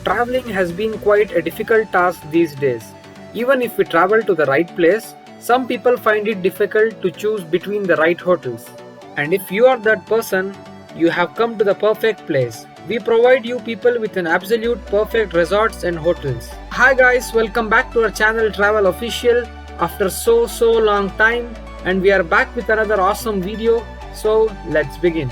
Traveling has been quite a difficult task these days. Even if we travel to the right place, some people find it difficult to choose between the right hotels. And if you are that person, you have come to the perfect place. We provide you people with an absolute perfect resorts and hotels. Hi guys, welcome back to our channel Travel Official after so long time, and we are back with another awesome video. So let's begin.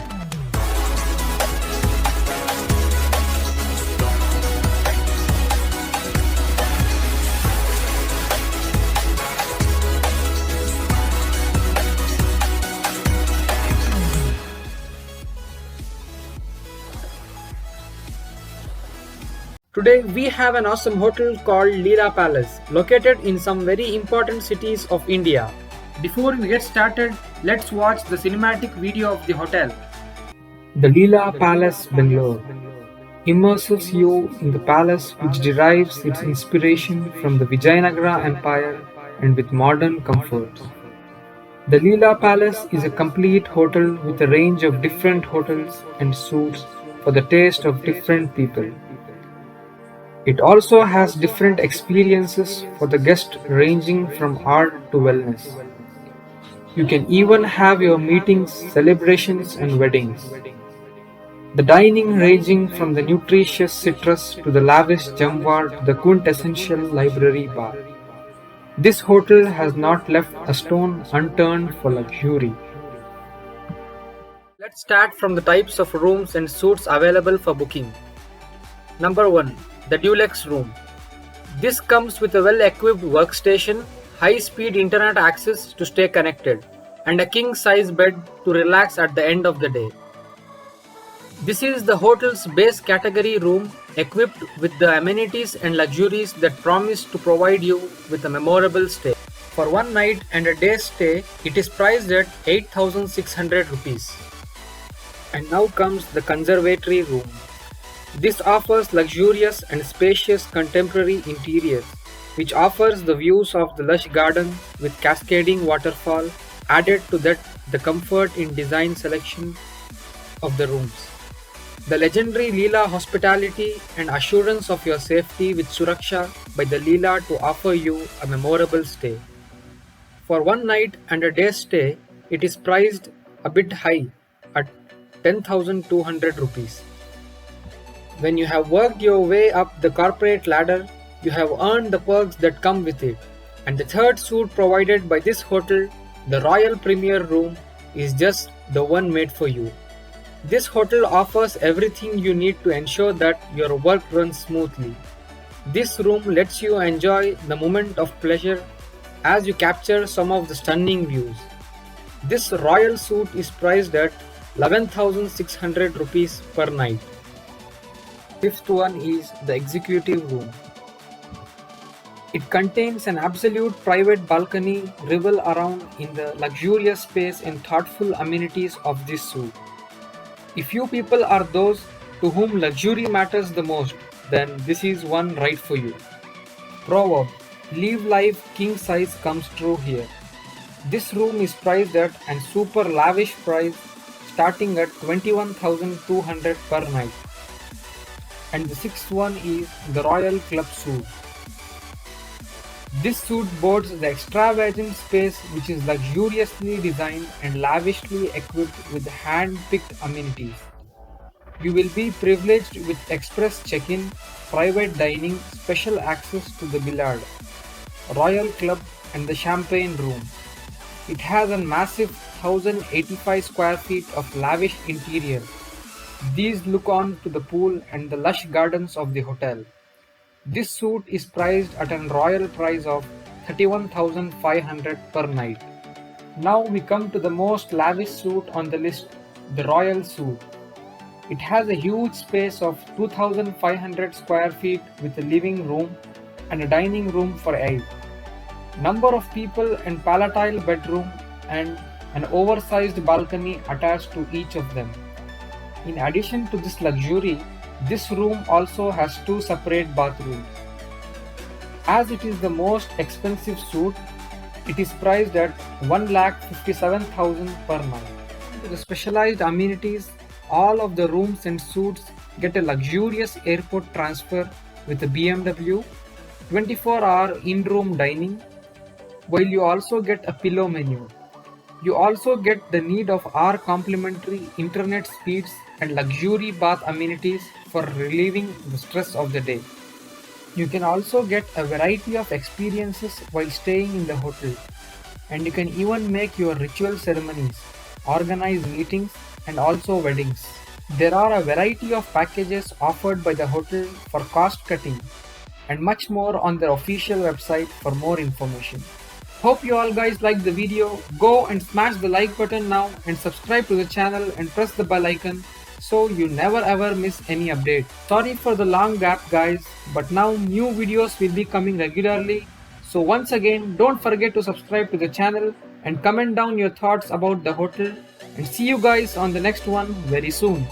Today we have an awesome hotel called Leela Palace, located in some very important cities of India. Before we get started, let's watch the cinematic video of the hotel. The Leela Palace, Bangalore, immerses you in the palace which derives its inspiration from the Vijayanagara Empire and with modern comforts. The Leela Palace is a complete hotel with a range of different hotels and suites for the taste of different people. It also has different experiences for the guest ranging from art to wellness. You can even have your meetings, celebrations and weddings. The dining ranging from the nutritious citrus to the lavish jamwar to the quintessential library bar. This hotel has not left a stone unturned for luxury. Let's start from the types of rooms and suites available for booking. Number 1. The Deluxe Room. This comes with a well-equipped workstation, high-speed internet access to stay connected, and a king-size bed to relax at the end of the day. This is the hotel's base category room, equipped with the amenities and luxuries that promise to provide you with a memorable stay. For one night and a day stay, it is priced at 8,600 rupees. And now comes the Conservatory Room. This offers luxurious and spacious contemporary interiors, which offers the views of the lush garden with cascading waterfall. Added to that, the comfort in design selection of the rooms. The legendary Leela hospitality and assurance of your safety with Suraksha by the Leela to offer you a memorable stay. For one night and a day stay, it is priced a bit high at 10,200 rupees. When you have worked your way up the corporate ladder, you have earned the perks that come with it. And the third suite provided by this hotel, the Royal Premier Room, is just the one made for you. This hotel offers everything you need to ensure that your work runs smoothly. This room lets you enjoy the moment of pleasure as you capture some of the stunning views. This royal suite is priced at 11,600 rupees per night. Fifth one is the Executive Room. It contains an absolute private balcony revel around in the luxurious space and thoughtful amenities of this suite. If you people are those to whom luxury matters the most, then this is one right for you. Proverb: live life king size comes true here. This room is priced at a super lavish price starting at 21,200 per night. And the sixth one is the Royal Club Suite. This suite boasts the extravagant space which is luxuriously designed and lavishly equipped with hand-picked amenities. You will be privileged with express check-in, private dining, special access to the billiard, Royal Club and the Champagne Room. It has a massive 1,085 square feet of lavish interior. These look on to the pool and the lush gardens of the hotel. This suite is priced at a royal price of 31,500 per night. Now we come to the most lavish suite on the list, the Royal Suite. It has a huge space of 2,500 square feet with a living room and a dining room for 8. Number of people and palatine bedroom and an oversized balcony attached to each of them. In addition to this luxury, this room also has 2 separate bathrooms. As it is the most expensive suite, it is priced at 1,57,000 per month. To the specialized amenities, all of the rooms and suites get a luxurious airport transfer with a BMW, 24-hour in-room dining, while you also get a pillow menu. You also get the need of our complimentary internet speeds and luxury bath amenities for relieving the stress of the day. You can also get a variety of experiences while staying in the hotel, and you can even make your ritual ceremonies, organize meetings, and also weddings. There are a variety of packages offered by the hotel for cost cutting and much more on their official website for more information. Hope you all guys liked the video. Go and smash the like button now and subscribe to the channel and press the bell icon so you never ever miss any update. Sorry for the long gap guys, but now new videos will be coming regularly. So once again, don't forget to subscribe to the channel and comment down your thoughts about the hotel, and see you guys on the next one very soon.